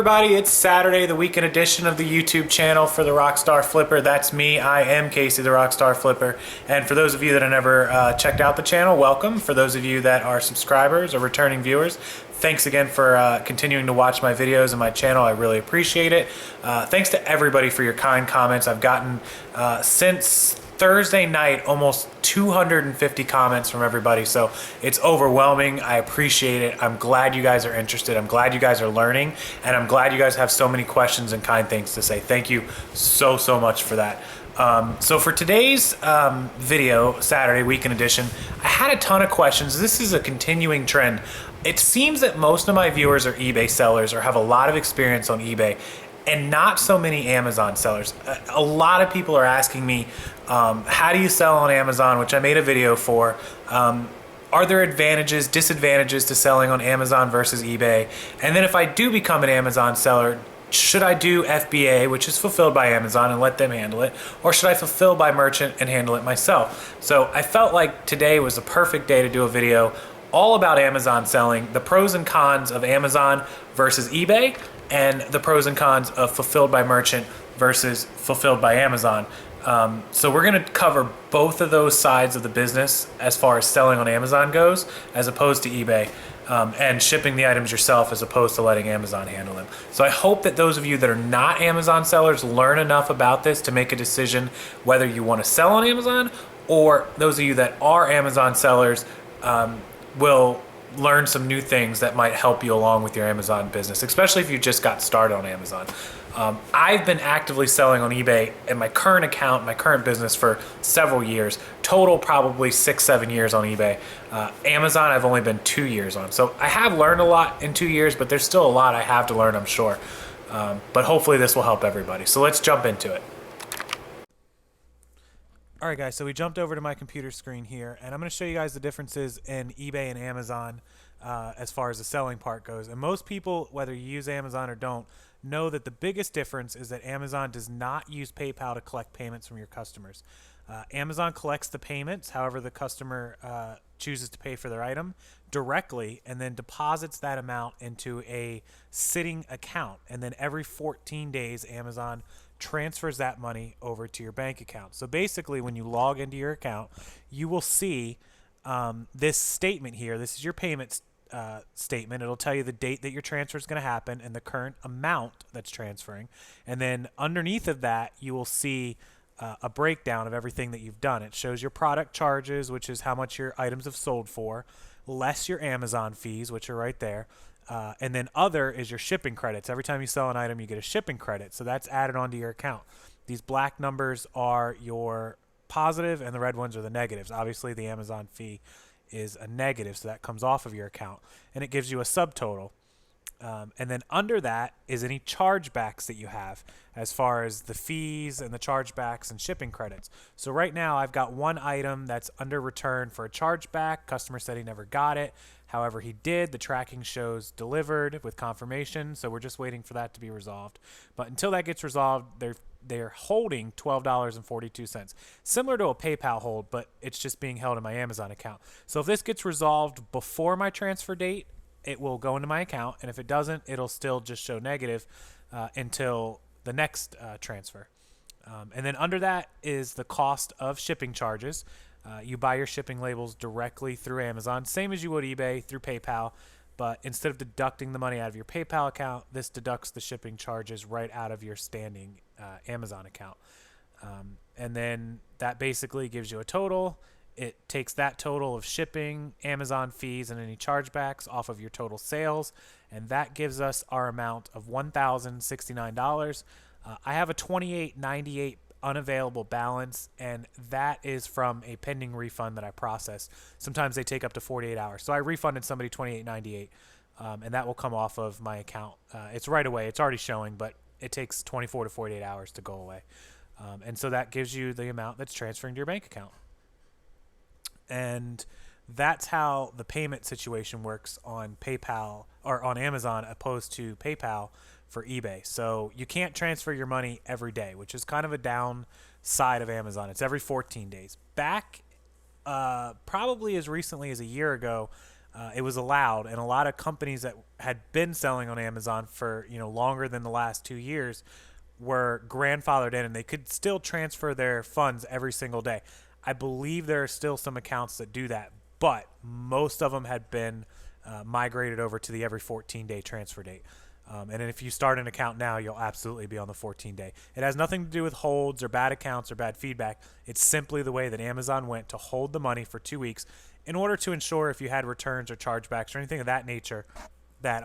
everybody, it's Saturday, the weekend edition of the YouTube channel for the Rockstarflipper. That's me. I am Casey the Rockstarflipper. And for those of you that have never checked out the channel, welcome. For those of you that are subscribers or returning viewers, thanks again for continuing to watch my videos and my channel. I really appreciate it. Thanks to everybody for your kind comments. I've gotten, since Thursday night, almost 250 comments from everybody, so it's overwhelming. I appreciate it. I'm glad you guys are interested. I'm glad you guys are learning, and I'm glad you guys have so many questions and kind things to say. Thank you so much for that. So for today's video, Saturday weekend edition, I had a ton of questions. This is a continuing trend. It seems that most of my viewers are eBay sellers or have a lot of experience on eBay, and not so many Amazon sellers. A lot of people are asking me, how do you sell on Amazon, which I made a video for. Are there advantages, disadvantages to selling on Amazon versus eBay? And then if I do become an Amazon seller, should I do FBA, which is fulfilled by Amazon, and let them handle it? Or should I fulfill by merchant and handle it myself? So I felt like today was a perfect day to do a video all about Amazon selling, the pros and cons of Amazon versus eBay, and the pros and cons of fulfilled by merchant versus fulfilled by Amazon. So we're going to cover both of those sides of the business as far as selling on Amazon goes, as opposed to eBay, and shipping the items yourself as opposed to letting Amazon handle them. So I hope that those of you that are not Amazon sellers learn enough about this to make a decision whether you want to sell on Amazon, or those of you that are Amazon sellers will learn some new things that might help you along with your Amazon business, especially if you just got started on Amazon. I've been actively selling on eBay in my current account, my current business, for several years. Total probably 6-7 years on eBay. Amazon I've only been 2 years on. So I have learned a lot in 2 years, but there's still a lot I have to learn, I'm sure. But hopefully this will help everybody. So let's jump into it. All right, guys, so we jumped over to my computer screen here, and I'm going to show you guys the differences in eBay and Amazon as far as the selling part goes. And most people, whether you use Amazon or don't, know that the biggest difference is that Amazon does not use PayPal to collect payments from your customers. Amazon collects the payments, however the customer chooses to pay for their item, directly, and then deposits that amount into a sitting account. And then every 14 days, Amazon transfers that money over to your bank account. So basically, when you log into your account, you will see this statement here. This is your payment statement. It'll tell you the date that your transfer is going to happen and the current amount that's transferring. And then underneath of that, you will see a breakdown of everything that you've done. It shows your product charges, which is how much your items have sold for, less your Amazon fees, which are right there. And then other is your shipping credits. Every time you sell an item, you get a shipping credit. So that's added onto your account. These black numbers are your positive and the red ones are the negatives. Obviously, the Amazon fee is a negative, so that comes off of your account. And it gives you a subtotal. And then under that is any chargebacks that you have as far as the fees and the chargebacks and shipping credits. So right now I've got one item that's under return for a chargeback. Customer said he never got it. However, he did. The tracking shows delivered with confirmation, so we're just waiting for that to be resolved. But until that gets resolved, they're holding $12.42. Similar to a PayPal hold, but it's just being held in my Amazon account. So if this gets resolved before my transfer date, it will go into my account, and if it doesn't, it'll still just show negative until the next transfer. And then under that is the cost of shipping charges. You buy your shipping labels directly through Amazon, same as you would eBay through PayPal, but instead of deducting the money out of your PayPal account, this deducts the shipping charges right out of your standing Amazon account. And then that basically gives you a total. It takes that total of shipping, Amazon fees, and any chargebacks off of your total sales, and that gives us our amount of $1,069. I have a $28.98 unavailable balance, and that is from a pending refund that I processed. Sometimes they take up to 48 hours. So I refunded somebody $28.98, and that will come off of my account. It's right away. It's already showing, but it takes 24 to 48 hours to go away. And so that gives you the amount that's transferring to your bank account. And that's how the payment situation works on PayPal or on Amazon opposed to PayPal for eBay. So you can't transfer your money every day, which is kind of a downside of Amazon. It's every 14 days. Back probably as recently as a year ago, it was allowed, and a lot of companies that had been selling on Amazon for longer than the last 2 years were grandfathered in, and they could still transfer their funds every single day. I believe there are still some accounts that do that, but most of them had been migrated over to the every 14-day transfer date. And if you start an account now, you'll absolutely be on the 14-day. It has nothing to do with holds or bad accounts or bad feedback. It's simply the way that Amazon went to hold the money for 2 weeks in order to ensure if you had returns or chargebacks or anything of that nature that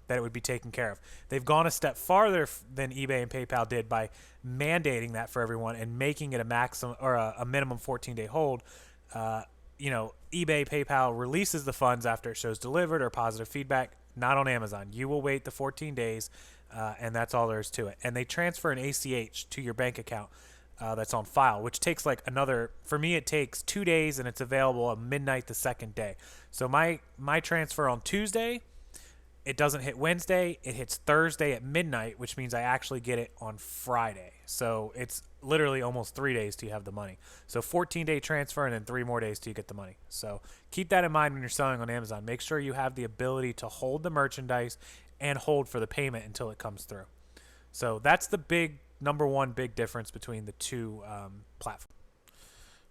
that it would be taken care of. They've gone a step farther than eBay and PayPal did by mandating that for everyone and making it a maximum or a minimum 14-day hold. eBay, PayPal releases the funds after it shows delivered or positive feedback. Not on Amazon. You will wait the 14 days, and that's all there is to it. And they transfer an ACH to your bank account that's on file, which takes like for me, it takes 2 days, and it's available at midnight the second day. So my transfer on Tuesday, it doesn't hit Wednesday. It hits Thursday at midnight, which means I actually get it on Friday. So it's literally almost 3 days till you have the money. So 14-day transfer and then 3 more days till you get the money. So keep that in mind when you're selling on Amazon. Make sure you have the ability to hold the merchandise and hold for the payment until it comes through. So that's the number one big difference between the two platforms.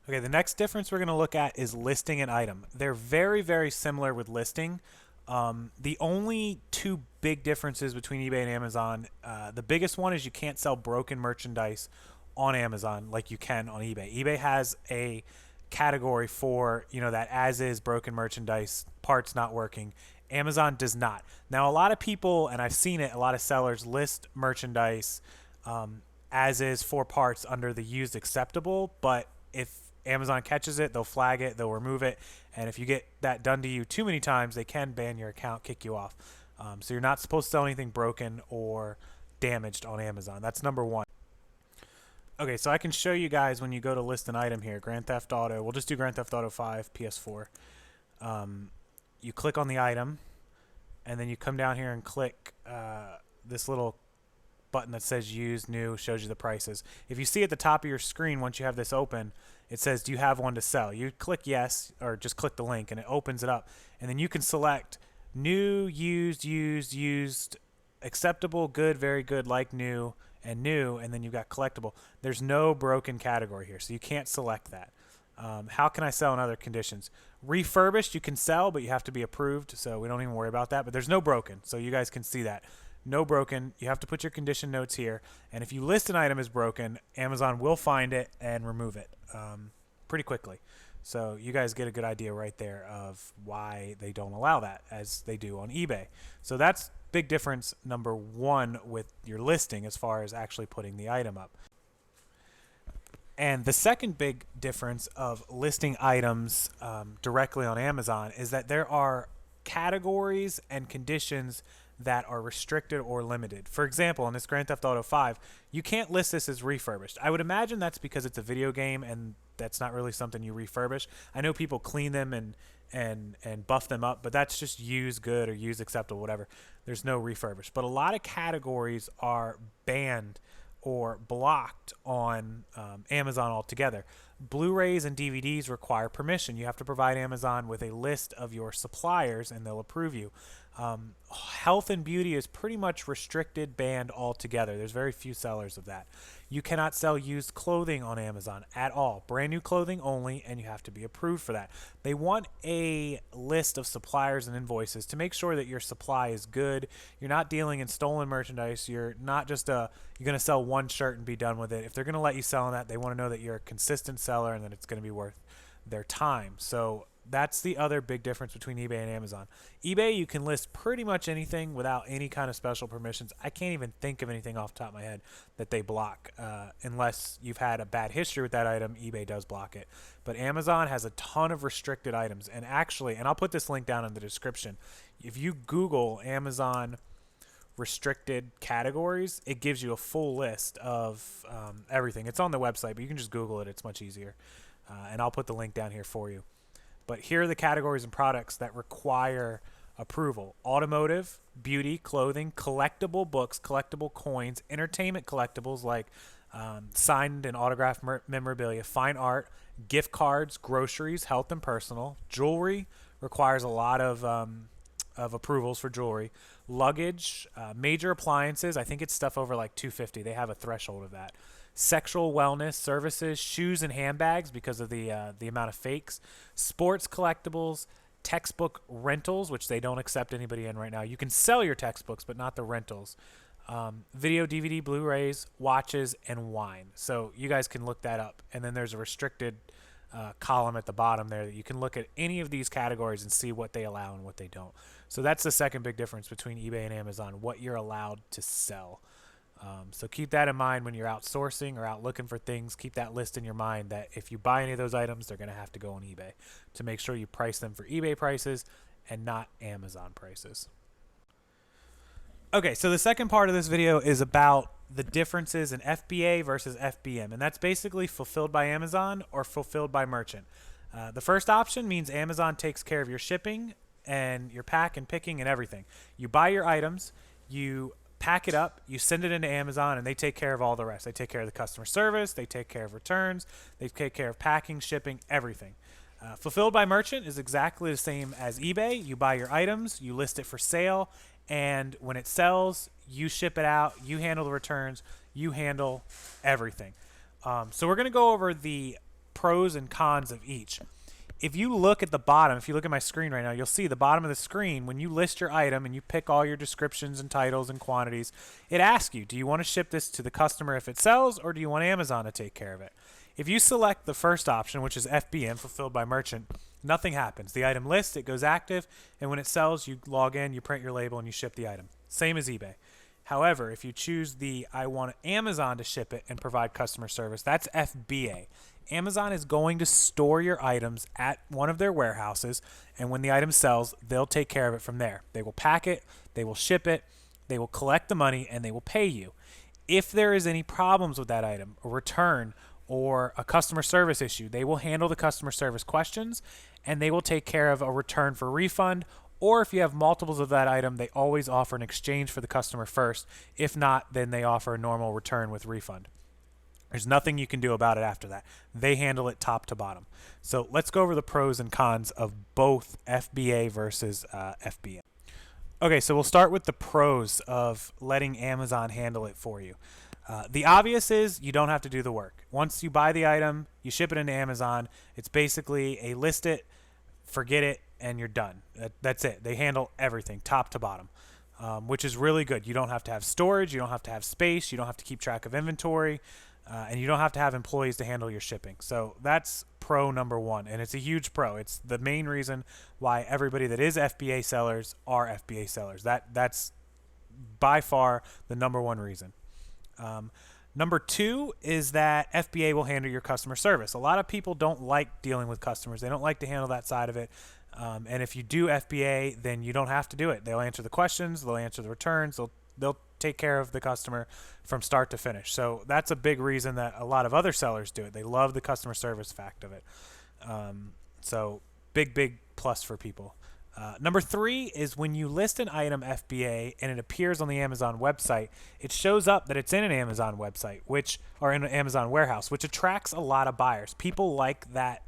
Okay, the next difference we're going to look at is listing an item. They're very, very similar with listing. The only two big differences between eBay and Amazon, the biggest one is you can't sell broken merchandise on Amazon like you can on eBay. eBay has a category for, that as is broken merchandise, parts not working. Amazon does not. Now, a lot of people, and I've seen it, a lot of sellers list merchandise as is for parts under the used acceptable, but if Amazon catches it, they'll flag it, they'll remove it, and if you get that done to you too many times, they can ban your account, kick you off. So you're not supposed to sell anything broken or damaged on Amazon. That's number one. Okay, so I can show you guys when you go to list an item here, Grand Theft Auto. We'll just do Grand Theft Auto 5 PS4. You click on the item, and then you come down here and click this little button that says use new, shows you the prices. If you see at the top of your screen once you have this open, it says do you have one to sell. You click yes, or just click the link, and it opens it up, and then you can select new, used, acceptable, good, very good, like new, and then you've got collectible. There's no broken category here, so you can't select that. How can I sell in other conditions? Refurbished you can sell, but you have to be approved, so we don't even worry about that. But there's no broken, so you guys can see that. No broken. You have to put your condition notes here, and if you list an item as broken, Amazon will find it and remove it pretty quickly. So you guys get a good idea right there of why they don't allow that as they do on eBay. So that's big difference number one with your listing as far as actually putting the item up. And the second big difference of listing items directly on Amazon is that there are categories and conditions that are restricted or limited. For example, in this Grand Theft Auto 5, you can't list this as refurbished. I would imagine that's because it's a video game and that's not really something you refurbish. I know people clean them and buff them up, but that's just used good or used acceptable, whatever. There's no refurbished. But a lot of categories are banned or blocked on Amazon altogether. Blu-rays and DVDs require permission. You have to provide Amazon with a list of your suppliers and they'll approve you. Health and beauty is pretty much restricted, banned altogether. There's very few sellers of that. You cannot sell used clothing on Amazon at all. Brand new clothing only, and you have to be approved for that. They want a list of suppliers and invoices to make sure that your supply is good. You're not dealing in stolen merchandise. You're not just you're going to sell one shirt and be done with it. If they're going to let you sell on that, they want to know that you're a consistent seller and that it's going to be worth their time. So that's the other big difference between eBay and Amazon. eBay, you can list pretty much anything without any kind of special permissions. I can't even think of anything off the top of my head that they block. Unless you've had a bad history with that item, eBay does block it. But Amazon has a ton of restricted items. And actually, and I'll put this link down in the description, if you Google Amazon restricted categories, it gives you a full list of everything. It's on the website, but you can just Google it. It's much easier. And I'll put the link down here for you. But here are the categories and products that require approval: automotive, beauty, clothing, collectible books, collectible coins, entertainment collectibles like signed and autographed memorabilia, fine art, gift cards, groceries, health and personal, jewelry, requires a lot of approvals for jewelry. Luggage, major appliances, I think it's stuff over like 250. They have a threshold of that. Sexual wellness services, shoes and handbags because of the amount of fakes. Sports collectibles, textbook rentals, which they don't accept anybody in right now. You can sell your textbooks, but not the rentals. Video, DVD, Blu-rays, watches, and wine. So you guys can look that up. And then there's a restricted column at the bottom there that you can look at any of these categories and see what they allow and what they don't. So that's the second big difference between eBay and Amazon, what you're allowed to sell. So keep that in mind when you're outsourcing or out looking for things. Keep that list in your mind that if you buy any of those items, they're going to have to go on eBay to make sure you price them for eBay prices and not Amazon prices. Okay, so the second part of this video is about the differences in FBA versus FBM, and that's basically fulfilled by Amazon or fulfilled by merchant. The first option means Amazon takes care of your shipping and your pack and picking and everything. You buy your items, you pack it up, you send it into Amazon, and they take care of all the rest. They take care of the customer service, they take care of returns, they take care of packing, shipping, everything. Fulfilled by merchant is exactly the same as eBay. You buy your items, you list it for sale, and when it sells, you ship it out, you handle the returns, you handle everything. So we're going to go over the pros and cons of each. If you look at the bottom, if you look at my screen right now, you'll see the bottom of the screen, when you list your item and you pick all your descriptions and titles and quantities, it asks you, do you want to ship this to the customer if it sells, or do you want Amazon to take care of it? If you select the first option, which is FBM, fulfilled by merchant, nothing happens. The item lists, it goes active, and when it sells, you log in, you print your label, and you ship the item. Same as eBay. However, if you choose the I want Amazon to ship it and provide customer service, that's FBA. Amazon is going to store your items at one of their warehouses, and when the item sells, they'll take care of it from there. They will pack it, they will ship it, they will collect the money, and they will pay you. If there is any problems with that item, a return, or a customer service issue, they will handle the customer service questions, and they will take care of a return for refund, or if you have multiples of that item, they always offer an exchange for the customer first. If not, then they offer a normal return with refund. There's nothing you can do about it after that. They handle it top to bottom. So let's go over the pros and cons of both FBA versus FBM. Okay, so we'll start with the pros of letting Amazon handle it for you. The obvious is you don't have to do the work. Once you buy the item, you ship it into Amazon. It's basically a list it, forget it, and you're done. That's it. They handle everything top to bottom, which is really good. You don't have to have storage. You don't have to have space. You don't have to keep track of inventory. And you don't have to have employees to handle your shipping. So that's pro number one, and it's a huge pro. It's the main reason why everybody that is FBA sellers are FBA sellers. That's by far the number one reason. Number two is that FBA will handle your customer service. A lot of people don't like dealing with customers. They don't like to handle that side of it. And if you do FBA, then you don't have to do it. They'll answer the questions. They'll answer the returns. They'll take care of the customer from start to finish. So that's a big reason that a lot of other sellers do it. They love the customer service fact of it. So big plus for people. Number three is when you list an item FBA and it appears on the Amazon website, it shows up that it's in an Amazon website, or in an Amazon warehouse, which attracts a lot of buyers. People like that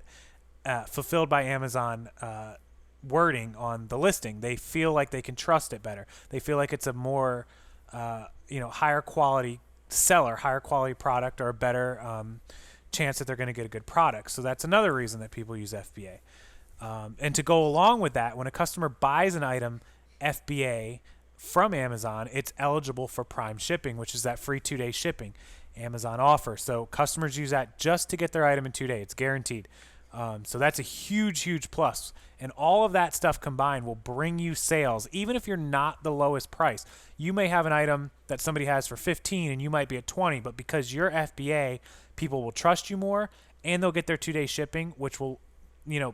fulfilled by Amazon wording on the listing. They feel like they can trust it better. They feel like it's a more higher quality seller, higher quality product, or a better chance that they're going to get a good product. So that's another reason that people use FBA. And to go along with that, when a customer buys an item FBA from Amazon, it's eligible for Prime shipping, which is that free 2-day shipping Amazon offer. So customers use that just to get their item in 2 days. It's guaranteed. So that's a huge plus. And all of that stuff combined will bring you sales, even if you're not the lowest price. You may have an item that somebody has for 15 and you might be at 20, but because you're FBA, people will trust you more, and they'll get their 2-day shipping, which will,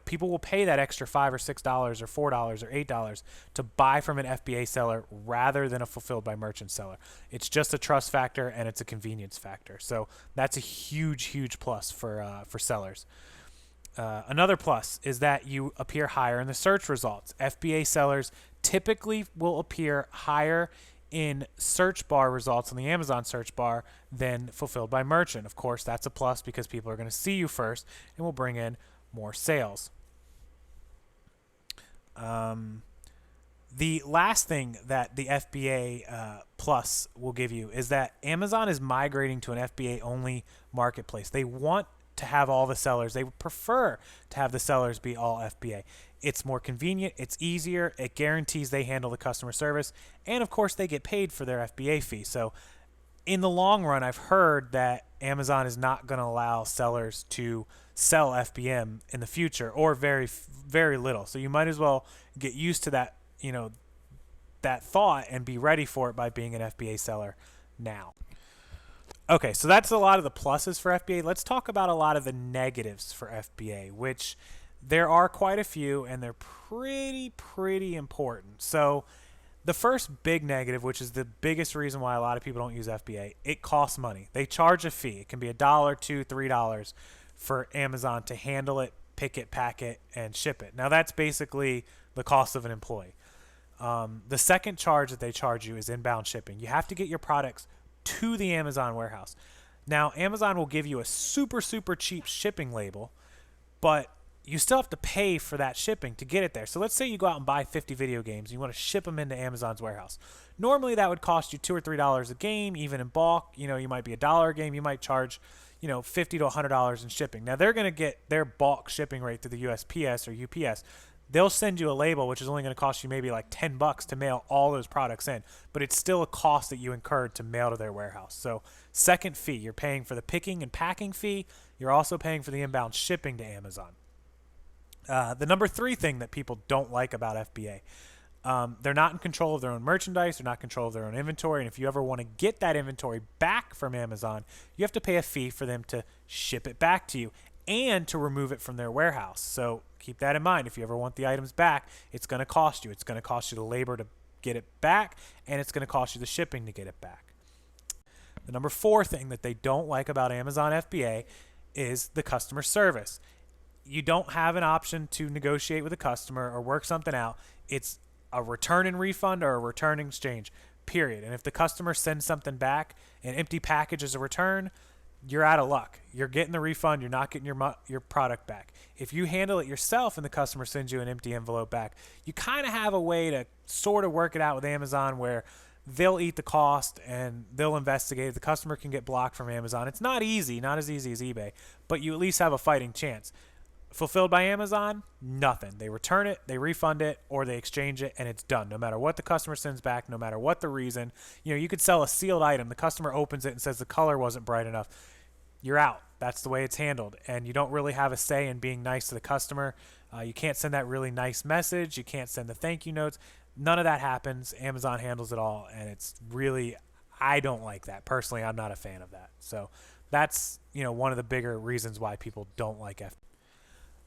people will pay that extra $5 or $6 or $4 or $8 to buy from an FBA seller rather than a fulfilled by merchant seller. It's just a trust factor and it's a convenience factor. So that's a huge plus for sellers. Another plus is that you appear higher in the search results. FBA sellers typically will appear higher in search bar results on the Amazon search bar than fulfilled by merchant. Of course, that's a plus because people are going to see you first and will bring in more sales. The last thing that the FBA Plus will give you is that Amazon is migrating to an FBA only marketplace. They want to have all the sellers. They would prefer to have the sellers be all FBA. It's more convenient, it's easier, it guarantees they handle the customer service, and of course they get paid for their FBA fee. So in the long run, I've heard that Amazon is not going to allow sellers to sell FBM in the future, or very, very little. So you might as well get used to that, that thought and be ready for it by being an FBA seller now. Okay, so that's a lot of the pluses for FBA. Let's talk about a lot of the negatives for FBA, which there are quite a few, and they're pretty important. So the first big negative, which is the biggest reason why a lot of people don't use FBA, it costs money. They charge a fee. It can be $1, $2, $3 for Amazon to handle it, pick it, pack it, and ship it. Now that's basically the cost of an employee. The second charge that they charge you is inbound shipping. You have to get your products to the Amazon warehouse. Now Amazon will give you a super cheap shipping label, but you still have to pay for that shipping to get it there. So let's say you go out and buy 50 video games and you want to ship them into Amazon's warehouse. Normally that would cost you $2 or $3 a game, even in bulk. You might be $1 a game. You might charge, $50 to $100 in shipping. Now they're going to get their bulk shipping rate through the USPS or UPS. They'll send you a label, which is only going to cost you maybe like $10 to mail all those products in, but it's still a cost that you incurred to mail to their warehouse. So second fee, you're paying for the picking and packing fee. You're also paying for the inbound shipping to Amazon. The number 3 thing that people don't like about FBA, they're not in control of their own merchandise. They're not in control of their own inventory. And if you ever want to get that inventory back from Amazon, you have to pay a fee for them to ship it back to you and to remove it from their warehouse. So keep that in mind. If you ever want the items back, it's going to cost you. It's going to cost you the labor to get it back, and it's going to cost you the shipping to get it back. The number 4 thing that they don't like about Amazon FBA is the customer service. You don't have an option to negotiate with a customer or work something out. It's a return and refund or a return and exchange, period. And if the customer sends something back, an empty package as a return, you're out of luck. You're getting the refund. You're not getting your product back. If you handle it yourself and the customer sends you an empty envelope back, you kind of have a way to sort of work it out with Amazon where they'll eat the cost and they'll investigate. The customer can get blocked from Amazon. It's not easy, not as easy as eBay, but you at least have a fighting chance. Fulfilled by Amazon, nothing. They return it, they refund it, or they exchange it, and it's done. No matter what the customer sends back, no matter what the reason. You could sell a sealed item. The customer opens it and says the color wasn't bright enough. You're out. That's the way it's handled. And you don't really have a say in being nice to the customer. You can't send that really nice message. You can't send the thank you notes. None of that happens. Amazon handles it all, and it's really, I don't like that. Personally, I'm not a fan of that. So that's, one of the bigger reasons why people don't like FBA.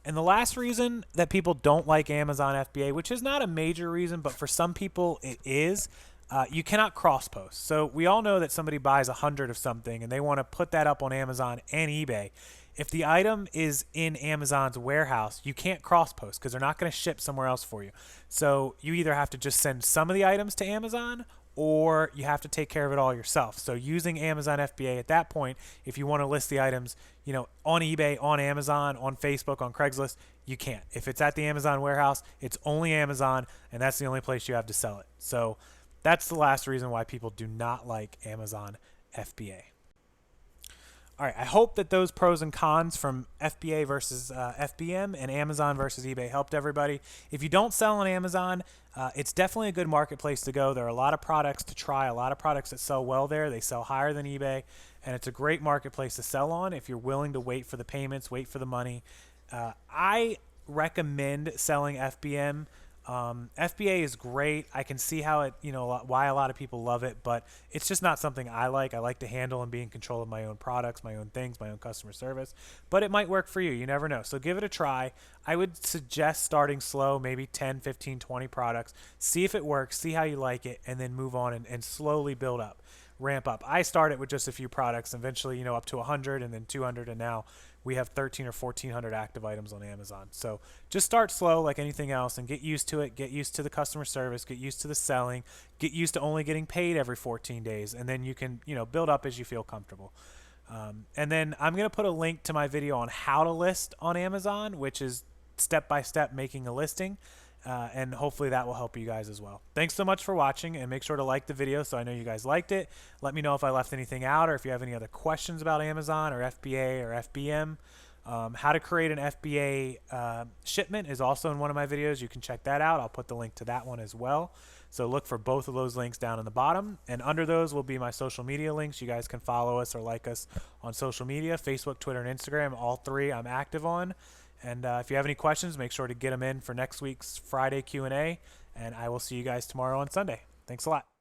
And the last reason that people don't like Amazon FBA, which is not a major reason, but for some people it is, you cannot cross-post. So we all know that somebody buys 100 of something and they want to put that up on Amazon and eBay. If the item is in Amazon's warehouse, you can't cross-post because they're not going to ship somewhere else for you. So you either have to just send some of the items to Amazon, or you have to take care of it all yourself. So using Amazon FBA at that point, if you want to list the items, on eBay, on Amazon, on Facebook, on Craigslist, you can't. If it's at the Amazon warehouse, it's only Amazon, and that's the only place you have to sell it. So that's the last reason why people do not like Amazon FBA. All right, I hope that those pros and cons from FBA versus FBM and Amazon versus eBay helped everybody. If you don't sell on Amazon, it's definitely a good marketplace to go. There are a lot of products to try, a lot of products that sell well there. They sell higher than eBay, and it's a great marketplace to sell on if you're willing to wait for the payments, wait for the money. I recommend selling FBM. FBA is great. I can see how it, why a lot of people love it, but it's just not something I like. I like to handle and be in control of my own products, my own things, my own customer service, but it might work for you. You never know. So give it a try. I would suggest starting slow, maybe 10, 15, 20 products, see if it works, see how you like it, and then move on and slowly build up, ramp up. I started with just a few products, eventually, up to 100 and then 200, and now we have 13 or 1400 active items on Amazon. So just start slow like anything else and get used to it. Get used to the customer service, get used to the selling, get used to only getting paid every 14 days. And then you can, build up as you feel comfortable. And then I'm going to put a link to my video on how to list on Amazon, which is step-by-step making a listing. and hopefully that will help you guys as well. Thanks so much for watching, and make sure to like the video so I know you guys liked it. Let me know if I left anything out, or if you have any other questions about Amazon or FBA or FBM. How to create an FBA shipment is also in one of my videos. You can check that out. I'll put the link to that one as well. So look for both of those links down in the bottom, and under those will be my social media links. You guys can follow us or like us on social media, Facebook, Twitter, and Instagram. All three I'm active on. And if you have any questions, make sure to get them in for next week's Friday Q&A, and I will see you guys tomorrow on Sunday. Thanks a lot.